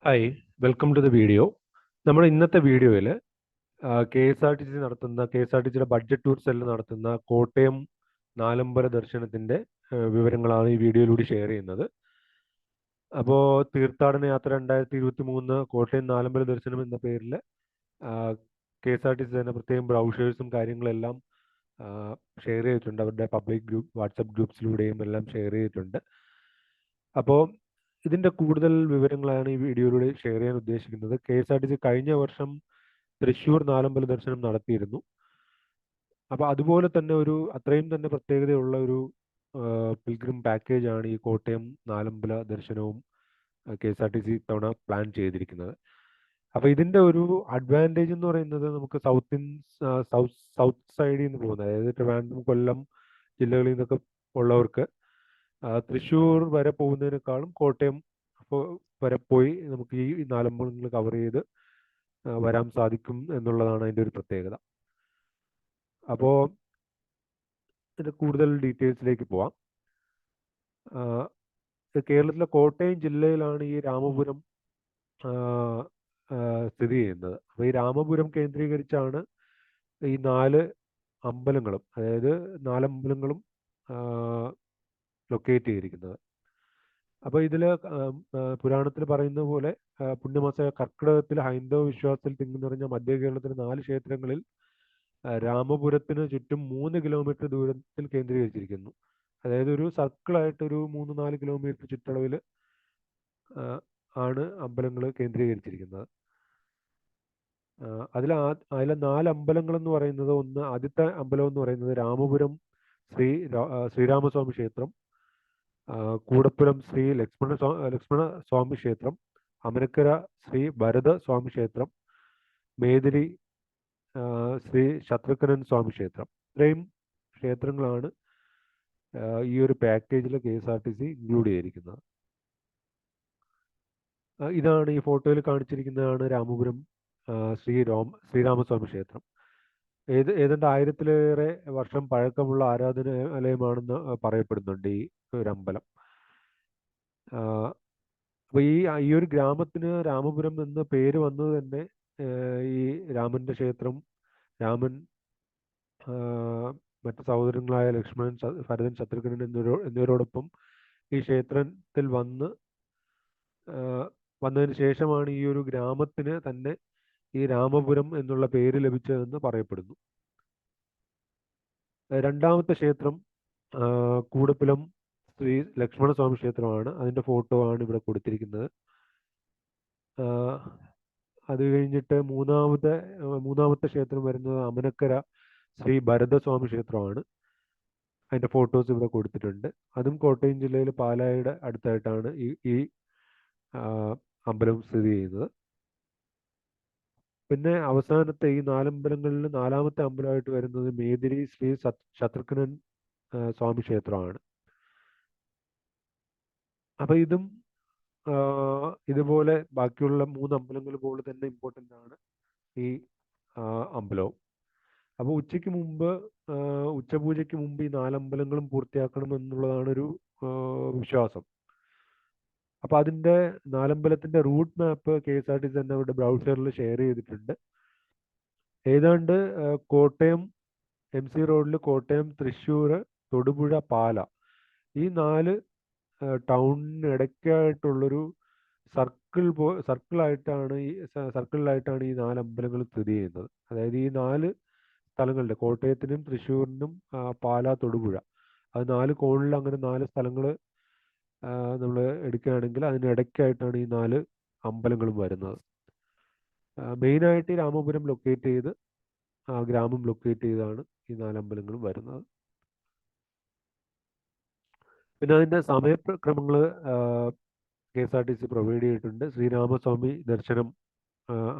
Hi welcome to the video. നമ്മുടെ ഇന്നത്തെ വീഡിയോയിൽ K S R T C നടത്തുന്ന കെ എസ് ആർ ടി സിയുടെ ബഡ്ജറ്റ് ടൂർ സെല്ല് നടത്തുന്ന കോട്ടയം നാലമ്പല ദർശനത്തിൻ്റെ വിവരങ്ങളാണ് ഈ വീഡിയോയിലൂടെ ഷെയർ ചെയ്യുന്നത്. അപ്പോൾ തീർത്ഥാടന യാത്ര 2023 കോട്ടയം നാലമ്പല ദർശനം എന്ന പേരിൽ K S R T C തന്നെ പ്രത്യേകം ബ്രൗഷേഴ്സും കാര്യങ്ങളെല്ലാം ഷെയർ ചെയ്തിട്ടുണ്ട്. അവരുടെ പബ്ലിക് ഗ്രൂപ്പ് വാട്സപ്പ് ഗ്രൂപ്പ്സിലൂടെയും എല്ലാം ഷെയർ ചെയ്തിട്ടുണ്ട്. അപ്പോൾ ഇതിൻ്റെ കൂടുതൽ വിവരങ്ങളാണ് ഈ വീഡിയോയിലൂടെ ഷെയർ ചെയ്യാൻ ഉദ്ദേശിക്കുന്നത്. K S R T C കഴിഞ്ഞ വർഷം തൃശ്ശൂർ നാലമ്പല ദർശനം നടത്തിയിരുന്നു. അപ്പോൾ അതുപോലെ തന്നെ അത്രയും തന്നെ പ്രത്യേകതയുള്ള ഒരു പിൽഗ്രിം പാക്കേജാണ് ഈ കോട്ടയം നാലമ്പല ദർശനവും K S R T C ഇത്തവണ പ്ലാൻ ചെയ്തിരിക്കുന്നത്. അപ്പോൾ ഇതിൻ്റെ ഒരു അഡ്വാൻറ്റേജ് എന്ന് പറയുന്നത് നമുക്ക് സൗത്ത് സൈഡിൽ നിന്ന് പോകുന്നത്, അതായത് ട്രിവാൻഡ്രം, കൊല്ലം ജില്ലകളിൽ നിന്നൊക്കെ ഉള്ളവർക്ക് തൃശ്ശൂർ വരെ പോകുന്നതിനേക്കാളും കോട്ടയം വരെ പോയി നമുക്ക് ഈ നാലമ്പലങ്ങൾ കവർ ചെയ്ത് വരാൻ സാധിക്കും എന്നുള്ളതാണ് അതിൻ്റെ ഒരു പ്രത്യേകത. അപ്പോൾ ഇതിൻ്റെ കൂടുതൽ ഡീറ്റെയിൽസിലേക്ക് പോവാം. കേരളത്തിലെ കോട്ടയം ജില്ലയിലാണ് ഈ രാമപുരം സ്ഥിതി ചെയ്യുന്നത്. അപ്പോൾ ഈ രാമപുരം കേന്ദ്രീകരിച്ചാണ് ഈ 4 അമ്പലങ്ങളും, അതായത് 4 അമ്പലങ്ങളും ലൊക്കേറ്റ് ചെയ്തിരിക്കുന്നത്. അപ്പോൾ ഇതിൽ പുരാണത്തിൽ പറയുന്ന പോലെ പുണ്യമാസ കർക്കിടകത്തിൽ ഹൈന്ദവ വിശ്വാസത്തിൽ തിങ്ങി നിറഞ്ഞ മധ്യ കേരളത്തിലെ 4 ക്ഷേത്രങ്ങളിൽ രാമപുരത്തിന് ചുറ്റും 3 കിലോമീറ്റർ ദൂരത്തിൽ കേന്ദ്രീകരിച്ചിരിക്കുന്നു. അതായത് ഒരു സർക്കിളായിട്ട് ഒരു 3-4 കിലോമീറ്റർ ചുറ്റളവിൽ ആണ് അമ്പലങ്ങൾ കേന്ദ്രീകരിച്ചിരിക്കുന്നത്. അതിലെ 4 അമ്പലങ്ങൾ എന്ന് പറയുന്നത്, ആദ്യത്തെ അമ്പലം എന്ന് പറയുന്നത് രാമപുരം ശ്രീരാമസ്വാമി ക്ഷേത്രം, കൂടപ്പുരം ശ്രീ ലക്ഷ്മണ സ്വാമി ക്ഷേത്രം, അമനക്കര ശ്രീ ഭരത സ്വാമി ക്ഷേത്രം, മേദിരി ശ്രീ ശത്രുഘ്നൻ സ്വാമി ക്ഷേത്രം. ഇത്രയും ക്ഷേത്രങ്ങളാണ് ഈ ഒരു പാക്കേജിൽ K S R T C include ചെയ്തിരിക്കുന്നത്. ഇതാണ് ഈ ഫോട്ടോയിൽ കാണിച്ചിരിക്കുന്നതാണ് രാമപുരം ശ്രീരാമസ്വാമി ക്ഷേത്രം. ഏതാണ്ട് 1000-ലേറെ വർഷം പഴക്കമുള്ള ആരാധനാലയമാണെന്ന് പറയപ്പെടുന്നുണ്ട് ഈ ഒരു അമ്പലം. അപ്പോൾ ഈ ഒരു ഗ്രാമത്തിന് രാമപുരം എന്ന പേര് വന്നത് തന്നെ ഈ രാമന്റെ ക്ഷേത്രം, രാമൻ മറ്റ് സഹോദരങ്ങളായ ലക്ഷ്മണൻ, ഭരതൻ, ശത്രുഘ്നൻ എന്നിവരോടൊപ്പം ഈ ക്ഷേത്രത്തിൽ വന്നതിന് ശേഷമാണ് ഈ ഒരു ഗ്രാമത്തിന് തന്നെ ഈ രാമപുരം എന്നുള്ള പേര് ലഭിച്ചതെന്ന് പറയപ്പെടുന്നു. രണ്ടാമത്തെ ക്ഷേത്രം കൂടപ്പുലം ശ്രീ ലക്ഷ്മണസ്വാമി ക്ഷേത്രമാണ്. അതിൻ്റെ ഫോട്ടോ ആണ് ഇവിടെ കൊടുത്തിരിക്കുന്നത്. അത് കഴിഞ്ഞിട്ട് മൂന്നാമത്തെ ക്ഷേത്രം വരുന്നത് അമനക്കര ശ്രീ ഭരതസ്വാമി ക്ഷേത്രമാണ്. അതിൻ്റെ ഫോട്ടോസ് ഇവിടെ കൊടുത്തിട്ടുണ്ട്. അതും കോട്ടയം ജില്ലയിൽ പാലായുടെ അടുത്തായിട്ടാണ് ഈ അമ്പലം സ്ഥിതി ചെയ്യുന്നത്. പിന്നെ അവസാനത്തെ ഈ 4 അമ്പലങ്ങളിൽ 4ാമത്തെ അമ്പലമായിട്ട് വരുന്നത് മേദിരി ശ്രീ ശത്രുഘ്നൻ സ്വാമി ക്ഷേത്രമാണ്. അപ്പൊ ഇതും ഇതുപോലെ ബാക്കിയുള്ള 3 അമ്പലങ്ങൾ പോലെ തന്നെ ഇമ്പോർട്ടൻ്റ് ആണ് ഈ അമ്പലവും. അപ്പോൾ ഉച്ചപൂജയ്ക്ക് മുമ്പ് ഈ 4 അമ്പലങ്ങളും പൂർത്തിയാക്കണം എന്നുള്ളതാണ് ഒരു വിശ്വാസം. അപ്പോൾ അതിൻ്റെ 4 അമ്പലത്തിൻ്റെ route map K S R T C തന്നെ അവരുടെ ബ്രൗഷറിൽ ഷെയർ ചെയ്തിട്ടുണ്ട്. ഏതാണ്ട് കോട്ടയം MC റോഡിൽ കോട്ടയം, തൃശ്ശൂർ, തൊടുപുഴ, പാല, ഈ 4 ടൗണിന് ഇടയ്ക്കായിട്ടുള്ളൊരു സർക്കിളിലായിട്ടാണ് ഈ 4 അമ്പലങ്ങൾ സ്ഥിതി ചെയ്യുന്നത്. അതായത് ഈ 4 സ്ഥലങ്ങളുടെ, കോട്ടയത്തിനും തൃശ്ശൂരിനും പാല, തൊടുപുഴ, അത് 4 കോണിൽ അങ്ങനെ 4 സ്ഥലങ്ങൾ നമ്മൾ എടുക്കുകയാണെങ്കിൽ അതിനിടയ്ക്കായിട്ടാണ് ഈ 4 അമ്പലങ്ങളും വരുന്നത്. മെയിനായിട്ട് ഈ രാമപുരം ലൊക്കേറ്റ് ചെയ്ത് ഗ്രാമം ലൊക്കേറ്റ് ചെയ്താണ് ഈ 4 അമ്പലങ്ങളും വരുന്നത്. പിന്നെ അതിൻ്റെ സമയക്രമങ്ങൾ K S R T C provide ചെയ്തിട്ടുണ്ട്. ശ്രീരാമസ്വാമി ദർശനം,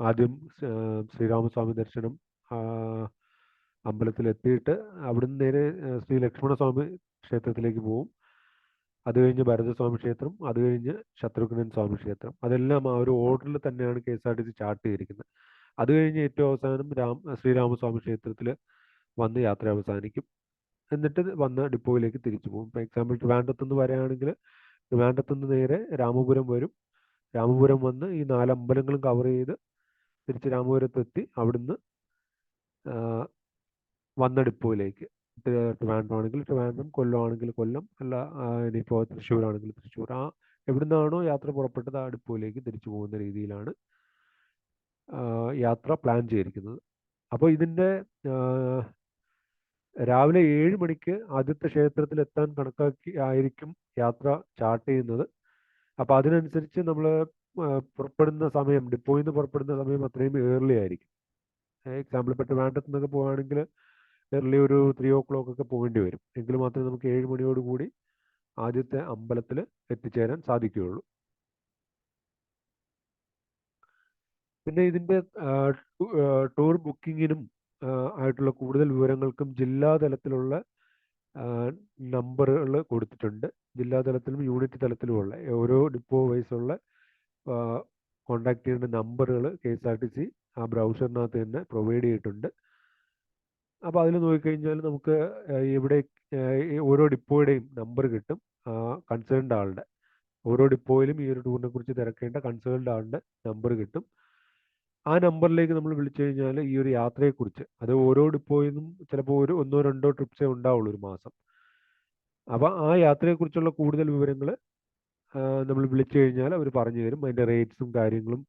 ആദ്യം ശ്രീരാമസ്വാമി ദർശനം അമ്പലത്തിലെത്തിയിട്ട് അവിടുന്ന് നേരെ ശ്രീ ലക്ഷ്മണസ്വാമി ക്ഷേത്രത്തിലേക്ക് പോകും. അത് കഴിഞ്ഞ് ഭരതസ്വാമി ക്ഷേത്രം, അത് കഴിഞ്ഞ് ശത്രുഘ്നൻ സ്വാമി ക്ഷേത്രം. അതെല്ലാം ആ ഒരു ഓർഡറിൽ തന്നെയാണ് K S R T C chart ചെയ്തിരിക്കുന്നത്. അത് കഴിഞ്ഞ് ഏറ്റവും അവസാനം ശ്രീരാമസ്വാമി ക്ഷേത്രത്തിൽ വന്ന് യാത്ര അവസാനിക്കും. എന്നിട്ട് വന്ന് ഡിപ്പോയിലേക്ക് തിരിച്ചു പോകും. ഫോർ എക്സാമ്പിൾ ട്രിവാൻഡ്രത്തുനിന്ന് വരികയാണെങ്കിൽ ട്രിവാൻഡ്രത്തുനിന്ന് നേരെ രാമപുരം വരും. രാമപുരം വന്ന് ഈ 4 അമ്പലങ്ങളും കവർ ചെയ്ത് തിരിച്ച് രാമപുരത്തെത്തി അവിടുന്ന് വന്ന ഡിപ്പോയിലേക്ക് ട്രിവാൻഡ്രം ആണെങ്കിൽ ട്രിവാൻഡ്രം, കൊല്ലം ആണെങ്കിൽ കൊല്ലം, അല്ല ഇനിയിപ്പോൾ തൃശ്ശൂരാണെങ്കിൽ തൃശ്ശൂർ, എവിടുന്നാണോ യാത്ര പുറപ്പെട്ടത് ആ ഡിപ്പോയിലേക്ക് തിരിച്ചു പോകുന്ന രീതിയിലാണ് യാത്ര പ്ലാൻ ചെയ്തിരിക്കുന്നത്. അപ്പോൾ ഇതിൻ്റെ രാവിലെ 7 മണിക്ക് ആദ്യത്തെ ക്ഷേത്രത്തിൽ എത്താൻ കണക്കാക്കി ആയിരിക്കും യാത്ര സ്റ്റാർട്ട് ചെയ്യുന്നത്. അപ്പോൾ അതിനനുസരിച്ച് നമ്മൾ പുറപ്പെടുന്ന സമയം, ഡിപ്പോയിൽ നിന്ന് പുറപ്പെടുന്ന സമയം അത്രയും ഏർലി ആയിരിക്കും. എക്സാമ്പിൾ ഇപ്പോൾ ട്രിവാൻഡ്രത്ത് നിന്നൊക്കെ പോകുകയാണെങ്കിൽ ഏർലി ഒരു 3 o'clock ഒക്കെ പോകേണ്ടി വരും. എങ്കിൽ മാത്രമേ നമുക്ക് 7 മണിയോടുകൂടി ആദ്യത്തെ അമ്പലത്തിൽ എത്തിച്ചേരാൻ സാധിക്കുകയുള്ളൂ. പിന്നെ ഇതിൻ്റെ ടൂർ ബുക്കിങ്ങിനും ആയിട്ടുള്ള കൂടുതൽ വിവരങ്ങൾക്കും ജില്ലാതലത്തിലുള്ള നമ്പറുകൾ കൊടുത്തിട്ടുണ്ട്. ജില്ലാതലത്തിലും യൂണിറ്റ് തലത്തിലുമുള്ള ഓരോ ഡിപ്പോ വൈസുള്ള കോൺടാക്ട് ചെയ്യേണ്ട നമ്പറുകൾ KSRTC ആ ബ്രൗസറിനകത്ത് തന്നെ പ്രൊവൈഡ് ചെയ്തിട്ടുണ്ട്. അപ്പോൾ അതിൽ നോക്കിക്കഴിഞ്ഞാൽ നമുക്ക് ഇവിടെ ഓരോ ഡിപ്പോയുടെയും നമ്പർ കിട്ടും. കൺസേൺഡ് ആളുടെ ഓരോ ഡിപ്പോയിലും ഈ ഒരു ടൂറിനെ കുറിച്ച് തിരക്കേണ്ട കൺസേൺഡ് ആളുടെ നമ്പർ കിട്ടും. ആ നമ്പറിലേക്ക് നമ്മൾ വിളിച്ചു കഴിഞ്ഞാൽ ഈ ഒരു യാത്രയെക്കുറിച്ച്, അത് ഓരോ ഡിപ്പോയിൽ നിന്നും ചിലപ്പോൾ 1-2 ട്രിപ്സേ ഉണ്ടാവുള്ളൂ ഒരു മാസം. അപ്പോൾ ആ യാത്രയെക്കുറിച്ചുള്ള കൂടുതൽ വിവരങ്ങൾ നമ്മൾ വിളിച്ചു കഴിഞ്ഞാൽ അവർ പറഞ്ഞു തരും. അതിൻ്റെ റേറ്റ്സും കാര്യങ്ങളും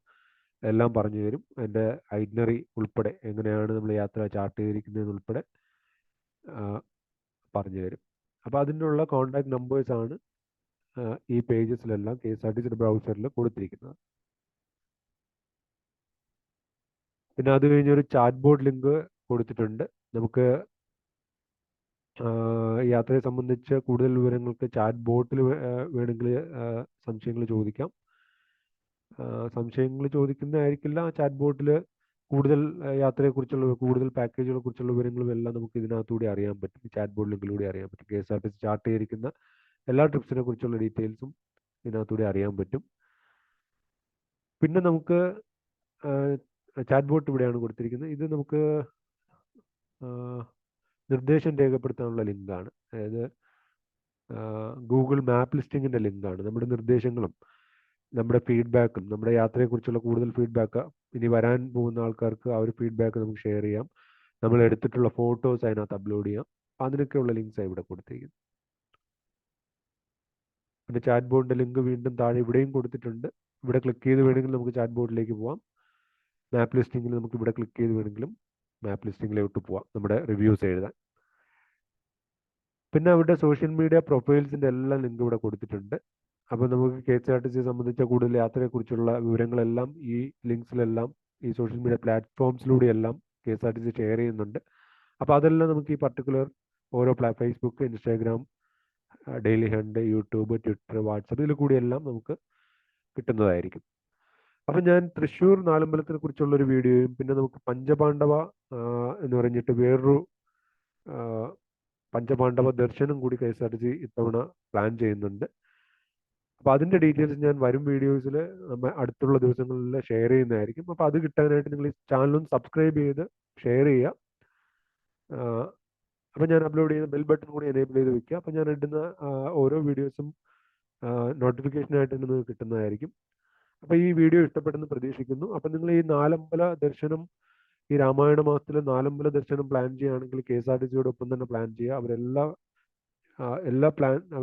എല്ലാം പറഞ്ഞു തരും. അതിൻ്റെ ഐറ്റിനറി ഉൾപ്പെടെ എങ്ങനെയാണ് നമ്മൾ യാത്ര ചാർട്ട് ചെയ്തിരിക്കുന്നതെന്നുൾപ്പെടെ പറഞ്ഞു തരും. അപ്പോൾ അതിനുള്ള കോൺടാക്ട് നമ്പേഴ്സാണ് ഈ പേജസിലെല്ലാം KSRTC ബ്രൗസറിൽ കൊടുത്തിരിക്കുന്നത്. പിന്നെ അത് കഴിഞ്ഞൊരു ചാറ്റ് ബോർഡ് ലിങ്ക് കൊടുത്തിട്ടുണ്ട്. നമുക്ക് യാത്രയെ സംബന്ധിച്ച് കൂടുതൽ വിവരങ്ങൾക്ക് ചാറ്റ് ബോട്ടിൽ വേണമെങ്കിൽ സംശയങ്ങൾ ചോദിക്കാം. സംശയങ്ങൾ ചോദിക്കുന്നതായിരിക്കില്ല. ആ ചാറ്റ് ബോട്ടിൽ കൂടുതൽ യാത്രയെക്കുറിച്ചുള്ള കൂടുതൽ പാക്കേജുകളെ കുറിച്ചുള്ള വിവരങ്ങളും എല്ലാം നമുക്ക് ഇതിനകത്തൂടെ അറിയാൻ പറ്റും. ചാറ്റ് ബോർഡ് ലിങ്കിലൂടെ അറിയാൻ പറ്റും. KSRTC ചാർട്ട് ചെയ്തിരിക്കുന്ന എല്ലാ ട്രിപ്സിനെ കുറിച്ചുള്ള ഡീറ്റെയിൽസും ഇതിനകത്തൂടെ അറിയാൻ പറ്റും. പിന്നെ നമുക്ക് ചാറ്റ് ബോട്ട് ഇവിടെയാണ് കൊടുത്തിരിക്കുന്നത്. ഇത് നമുക്ക് നിർദ്ദേശം രേഖപ്പെടുത്താനുള്ള ലിങ്കാണ്. അതായത് ഗൂഗിൾ മാപ്പ് ലിസ്റ്റിങ്ങിൻ്റെ ലിങ്കാണ്. നമ്മുടെ നിർദ്ദേശങ്ങളും നമ്മുടെ ഫീഡ്ബാക്കും, നമ്മുടെ യാത്രയെക്കുറിച്ചുള്ള കൂടുതൽ ഫീഡ്ബാക്ക്, ഇനി വരാൻ പോകുന്ന ആൾക്കാർക്ക് ആ ഒരു ഫീഡ്ബാക്ക് നമുക്ക് ഷെയർ ചെയ്യാം. നമ്മൾ എടുത്തിട്ടുള്ള ഫോട്ടോസ് അതിനകത്ത് അപ്ലോഡ് ചെയ്യാം. അതിനൊക്കെയുള്ള ലിങ്ക്സ് ഇവിടെ കൊടുത്തിരിക്കുന്നു. പിന്നെ ചാറ്റ് ബോർഡിൻ്റെ ലിങ്ക് വീണ്ടും താഴെ ഇവിടെയും കൊടുത്തിട്ടുണ്ട്. ഇവിടെ ക്ലിക്ക് ചെയ്ത് വേണമെങ്കിൽ നമുക്ക് ചാറ്റ് ബോർഡിലേക്ക് പോവാം. മാപ്പ് ലിസ്റ്റിങ്ങിൽ നമുക്ക് ഇവിടെ ക്ലിക്ക് ചെയ്ത് വേണമെങ്കിലും മാപ്പ് ലിസ്റ്റിങ്ങിലോട്ട് പോവാം നമ്മുടെ റിവ്യൂസ് എഴുതാൻ. പിന്നെ അവിടെ സോഷ്യൽ മീഡിയ പ്രൊഫൈൽസിൻ്റെ എല്ലാം ലിങ്ക് ഇവിടെ കൊടുത്തിട്ടുണ്ട്. അപ്പോൾ നമുക്ക് KSRTC സംബന്ധിച്ച കൂടുതൽ യാത്രയെക്കുറിച്ചുള്ള വിവരങ്ങളെല്ലാം ഈ ലിങ്ക്സിലെല്ലാം ഈ സോഷ്യൽ മീഡിയ പ്ലാറ്റ്ഫോംസിലൂടെയെല്ലാം KSRTC ഷെയർ ചെയ്യുന്നുണ്ട്. അപ്പോൾ അതെല്ലാം നമുക്ക് ഈ പർട്ടിക്കുലർ ഓരോ Facebook, Instagram, daily hunt, YouTube, Twitter, WhatsApp, ഇതിൽ കൂടിയെല്ലാം നമുക്ക് കിട്ടുന്നതായിരിക്കും. അപ്പം ഞാൻ തൃശ്ശൂർ നാലമ്പലത്തിനെ കുറിച്ചുള്ളൊരു വീഡിയോയും പിന്നെ നമുക്ക് പഞ്ചപാണ്ഡവ എന്ന് പറഞ്ഞിട്ട് വേറൊരു പഞ്ചപാണ്ഡവ ദർശനം കൂടി KSRTC ഇത്തവണ പ്ലാൻ ചെയ്യുന്നുണ്ട്. അപ്പോൾ അതിൻ്റെ ഡീറ്റെയിൽസ് ഞാൻ വരും വീഡിയോസിൽ നമ്മൾ അടുത്തുള്ള ദിവസങ്ങളിൽ ഷെയർ ചെയ്യുന്നതായിരിക്കും. അപ്പോൾ അത് കിട്ടാനായിട്ട് നിങ്ങൾ ഈ ചാനലൊന്ന് സബ്സ്ക്രൈബ് ചെയ്ത് ഷെയർ ചെയ്യുക. അപ്പോൾ ഞാൻ അപ്ലോഡ് ചെയ്യുന്ന ബെൽ ബട്ടൺ കൂടി എനേബിൾ ചെയ്ത് വെക്കുക. അപ്പോൾ ഞാൻ ഇടുന്ന ഓരോ വീഡിയോസും നോട്ടിഫിക്കേഷനായിട്ട് നിങ്ങൾക്ക് കിട്ടുന്നതായിരിക്കും. അപ്പോൾ ഈ വീഡിയോ ഇഷ്ടപ്പെടുന്നു പ്രതീക്ഷിക്കുന്നു. അപ്പം നിങ്ങൾ ഈ നാലമ്പല ദർശനം, ഈ രാമായണ മാസത്തിൽ നാലമ്പല ദർശനം പ്ലാൻ ചെയ്യുകയാണെങ്കിൽ KSRTCയോടൊപ്പം തന്നെ പ്ലാൻ ചെയ്യുക.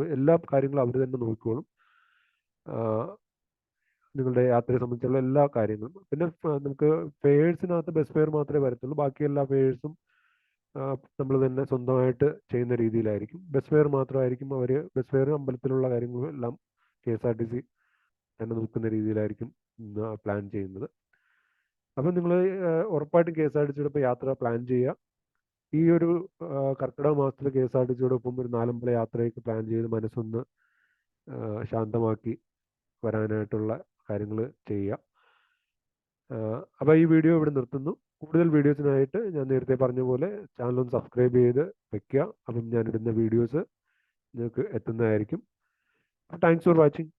എല്ലാ കാര്യങ്ങളും അവർ തന്നെ നോക്കിക്കോളും, നിങ്ങളുടെ യാത്രയെ സംബന്ധിച്ചുള്ള എല്ലാ കാര്യങ്ങളും. പിന്നെ നമുക്ക് ഫെയേഴ്സിനകത്ത് ബസ് ഫെയർ മാത്രമേ വരത്തുള്ളൂ. ബാക്കി എല്ലാ ഫെയേഴ്സും നമ്മൾ തന്നെ സ്വന്തമായിട്ട് ചെയ്യുന്ന രീതിയിലായിരിക്കും. ബസ് ഫെയർ മാത്രമായിരിക്കും ബസ് ഫെയർ, അമ്പലത്തിലുള്ള കാര്യങ്ങളും എല്ലാം KSRTC തന്നെ നോക്കുന്ന രീതിയിലായിരിക്കും പ്ലാൻ ചെയ്യുന്നത്. അപ്പം നിങ്ങൾ ഉറപ്പായിട്ടും KSRTCയോടൊപ്പം യാത്ര പ്ലാൻ ചെയ്യുക. ഈ ഒരു കർക്കിടക മാസത്തിൽ KSRTCയോടൊപ്പം ഒരു നാലമ്പല യാത്രയൊക്കെ പ്ലാൻ ചെയ്ത് മനസ്സൊന്ന് ശാന്തമാക്കി വരാനായിട്ടുള്ള കാര്യങ്ങൾ ചെയ്യുക. അപ്പോൾ ഈ വീഡിയോ ഇവിടെ നിർത്തുന്നു. കൂടുതൽ വീഡിയോസിനായിട്ട് ഞാൻ നേരത്തെ പറഞ്ഞ പോലെ ചാനലൊന്ന് സബ്സ്ക്രൈബ് ചെയ്ത് വെക്കുക. അപ്പം ഞാനിടുന്ന വീഡിയോസ് നിങ്ങൾക്ക് എത്തുന്നതായിരിക്കും. Thanks for watching.